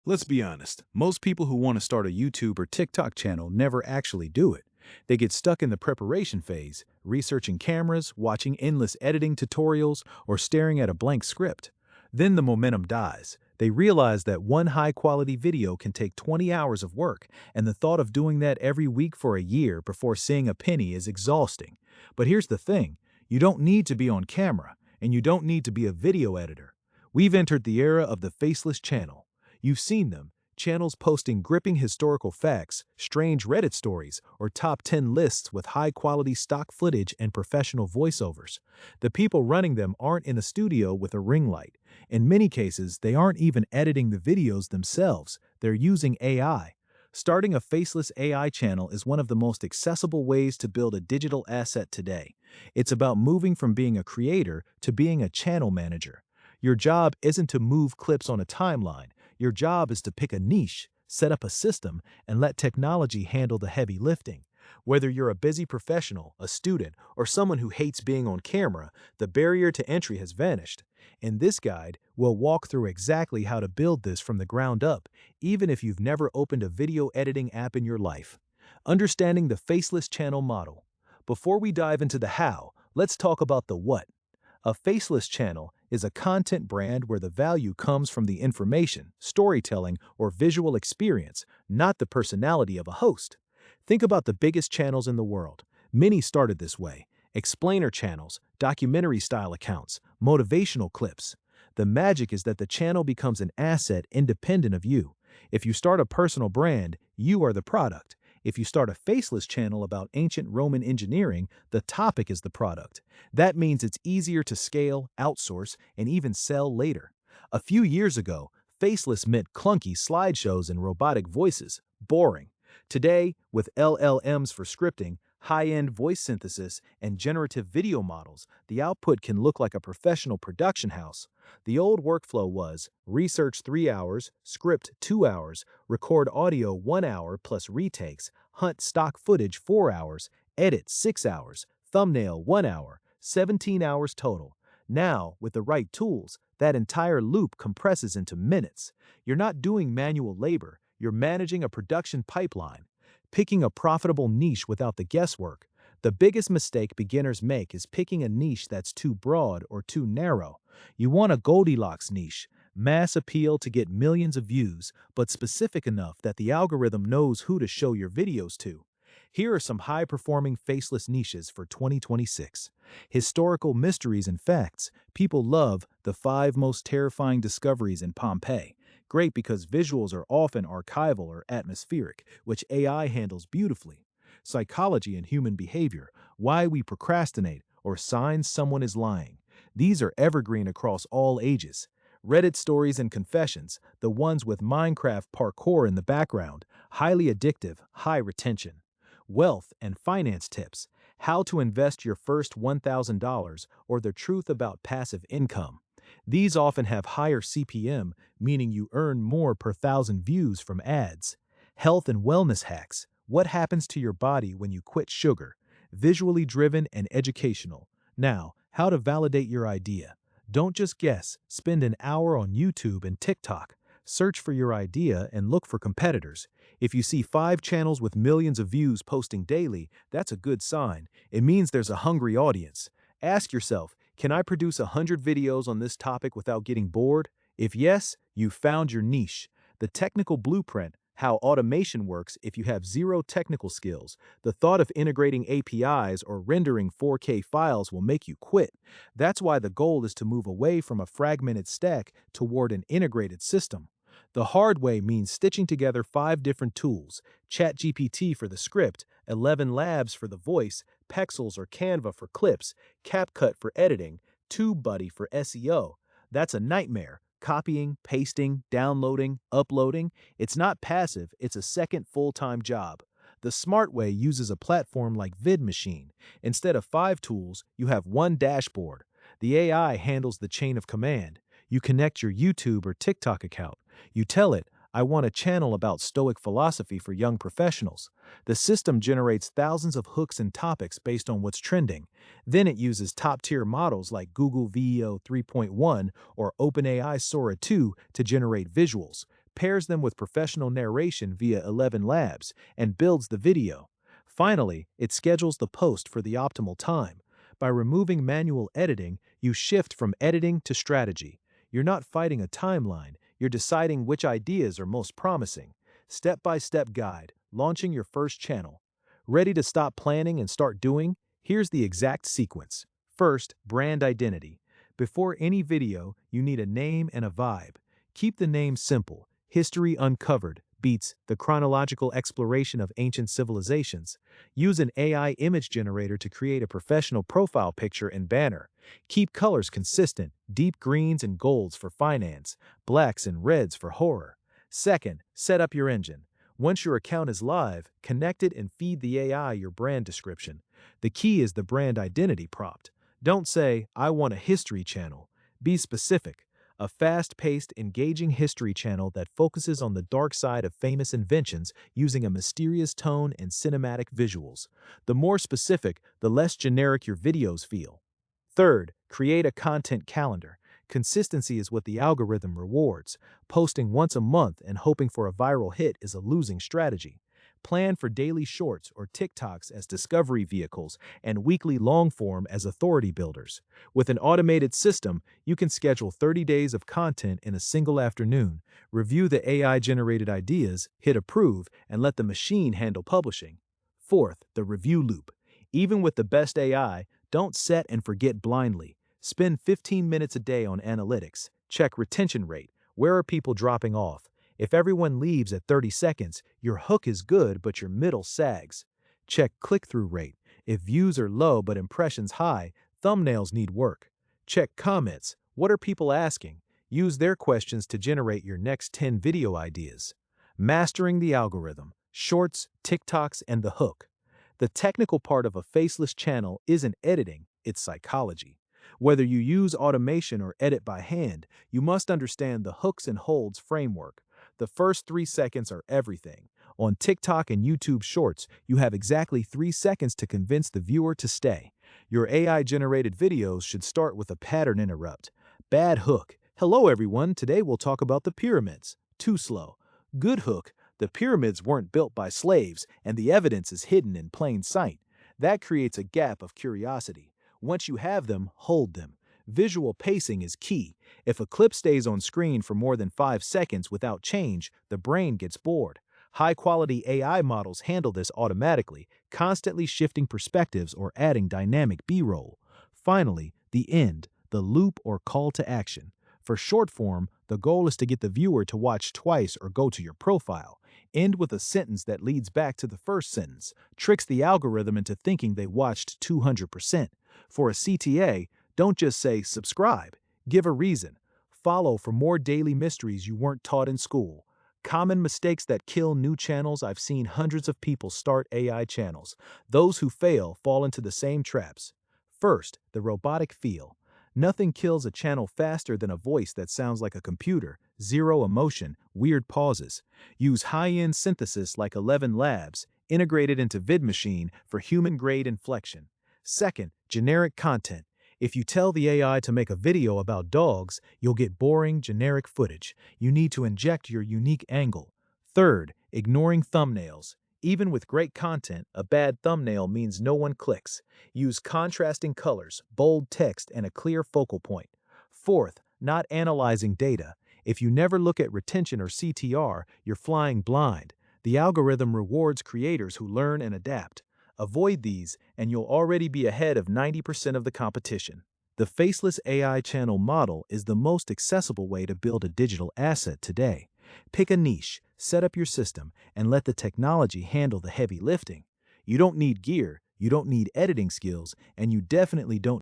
Let's be honest, most people who want to start a YouTube or TikTok channel never actually do it. They get stuck in the preparation phase, researching cameras, watching endless editing tutorials, or staring at a blank script. Then the momentum dies. They realize that one high-quality video can take 20 hours of work, and the thought of doing that every week for a year before seeing a penny is exhausting. But here's the thing, you don't need to be on camera, and you don't need to be a video editor. We've entered the era of the faceless channel. You've seen them, channels posting gripping historical facts, strange Reddit stories, or top 10 lists with high-quality stock footage and professional voiceovers. The people running them aren't in a studio with a ring light. In many cases, they aren't even editing the videos themselves, they're using AI. Starting a faceless AI channel is one of the most accessible ways to build a digital asset today. It's about moving from being a creator to being a channel manager. Your job isn't to move clips on a timeline. Your job is to pick a niche, set up a system, and let technology handle the heavy lifting. Whether you're a busy professional, a student, or someone who hates being on camera, the barrier to entry has vanished. In this guide, we'll walk through exactly how to build this from the ground up, even if you've never opened a video editing app in your life. Understanding the faceless channel model. Before we dive into the how, let's talk about the what. A faceless channel is a content brand where the value comes from the information, storytelling, or visual experience, not the personality of a host. Think about the biggest channels in the world. Many started this way: explainer channels, documentary-style accounts, motivational clips. The magic is that the channel becomes an asset independent of you. If you start a personal brand, you are the product. If you start a faceless channel about ancient Roman engineering, the topic is the product. That means it's easier to scale, outsource, and even sell later. A few years ago, faceless meant clunky slideshows and robotic voices, boring. Today, with LLMs for scripting, high-end voice synthesis, and generative video models, the output can look like a professional production house. The old workflow was research 3 hours, script 2 hours, record audio 1 hour plus retakes, hunt stock footage 4 hours, edit 6 hours, thumbnail 1 hour, 17 hours total. Now, with the right tools, that entire loop compresses into minutes. You're not doing manual labor, you're managing a production pipeline. Picking a profitable niche without the guesswork. The biggest mistake beginners make is picking a niche that's too broad or too narrow. You want a Goldilocks niche, mass appeal to get millions of views, but specific enough that the algorithm knows who to show your videos to. Here are some high-performing faceless niches for 2026. Historical mysteries and facts. People love the 5 most terrifying discoveries in Pompeii. Great because visuals are often archival or atmospheric, which AI handles beautifully. Psychology and human behavior, why we procrastinate, or signs someone is lying. These are evergreen across all ages. Reddit stories and confessions, the ones with Minecraft parkour in the background, highly addictive, high retention. Wealth and finance tips, how to invest your first $1,000 or the truth about passive income. These often have higher CPM, meaning you earn more per thousand views from ads. Health and wellness hacks. What happens to your body when you quit sugar? Visually driven and educational. Now, how to validate your idea. Don't just guess. Spend an hour on YouTube and TikTok. Search for your idea and look for competitors. If you see 5 channels with millions of views posting daily, that's a good sign. It means there's a hungry audience. Ask yourself, can I produce 100 videos on this topic without getting bored? If yes, you've found your niche. The technical blueprint, how automation works if you have zero technical skills. The thought of integrating APIs or rendering 4K files will make you quit. That's why the goal is to move away from a fragmented stack toward an integrated system. The hard way means stitching together 5 different tools: ChatGPT for the script, 11 Labs for the voice, Pexels or Canva for clips, CapCut for editing, TubeBuddy for SEO. That's a nightmare. Copying, pasting, downloading, uploading. It's not passive, it's a second full-time job. The smart way uses a platform like VidMachine. Instead of 5 tools, you have one dashboard. The AI handles the chain of command. You connect your YouTube or TikTok account. You tell it, I want a channel about Stoic philosophy for young professionals. The system generates thousands of hooks and topics based on what's trending. Then it uses top-tier models like Google Veo 3.1 or OpenAI Sora 2 to generate visuals. pairs them with professional narration via 11 Labs, and builds the video. Finally, it schedules the post for the optimal time. By removing manual editing, you shift from editing to strategy. You're not fighting a timeline, you're deciding which ideas are most promising. Step-by-step guide, launching your first channel. Ready to stop planning and start doing? Here's the exact sequence. First, brand identity. Before any video, you need a name and a vibe. Keep the name simple. History Uncovered beats the chronological exploration of ancient civilizations. Use an AI image generator to create a professional profile picture and banner. Keep colors consistent, deep greens and golds for finance, blacks and reds for horror. Second, set up your engine. Once your account is live, connect it and feed the AI your brand description. The key is the brand identity prompt. Don't say, "I want a history channel." Be specific. A fast-paced, engaging history channel that focuses on the dark side of famous inventions using a mysterious tone and cinematic visuals. The more specific, the less generic your videos feel. Third, create a content calendar. Consistency is what the algorithm rewards. Posting once a month and hoping for a viral hit is a losing strategy. Plan for daily shorts or TikToks as discovery vehicles and weekly long-form as authority builders. With an automated system, you can schedule 30 days of content in a single afternoon, review the AI-generated ideas, hit approve, and let the machine handle publishing. Fourth, the review loop. Even with the best AI, don't set and forget blindly. Spend 15 minutes a day on analytics. Check retention rate. Where are people dropping off? If everyone leaves at 30 seconds, your hook is good but your middle sags. Check click-through rate. If views are low but impressions high, thumbnails need work. Check comments. What are people asking? Use their questions to generate your next 10 video ideas. Mastering the algorithm. Shorts, TikToks, and the hook. The technical part of a faceless channel isn't editing, it's psychology. Whether you use automation or edit by hand, you must understand the hooks and holds framework. The first 3 seconds are everything. On TikTok and YouTube Shorts, you have exactly 3 seconds to convince the viewer to stay. Your AI-generated videos should start with a pattern interrupt. Bad hook. Hello everyone, today we'll talk about the pyramids. Too slow. Good hook. The pyramids weren't built by slaves, and the evidence is hidden in plain sight. That creates a gap of curiosity. Once you have them, hold them. Visual pacing is key. If a clip stays on screen for more than 5 seconds without change, the brain gets bored. High-quality AI models handle this automatically, constantly shifting perspectives or adding dynamic B-roll. Finally, the end, the loop or call to action. For short form, the goal is to get the viewer to watch twice or go to your profile. End with a sentence that leads back to the first sentence, tricks the algorithm into thinking they watched 200%. For a CTA, don't just say subscribe. Give a reason. Follow for more daily mysteries you weren't taught in school. Common mistakes that kill new channels. I've seen hundreds of people start AI channels. Those who fail fall into the same traps. First, the robotic feel. Nothing kills a channel faster than a voice that sounds like a computer, zero emotion, weird pauses. Use high-end synthesis like 11 Labs, integrated into VidMachine for human-grade inflection. Second, generic content. If you tell the AI to make a video about dogs, you'll get boring, generic footage. You need to inject your unique angle. Third, ignoring thumbnails. Even with great content, a bad thumbnail means no one clicks. Use contrasting colors, bold text, and a clear focal point. Fourth, not analyzing data. If you never look at retention or CTR, you're flying blind. The algorithm rewards creators who learn and adapt. Avoid these, and you'll already be ahead of 90% of the competition. The Faceless AI channel model is the most accessible way to build a digital asset today. Pick a niche, set up your system, and let the technology handle the heavy lifting. You don't need gear, you don't need editing skills, and you definitely don't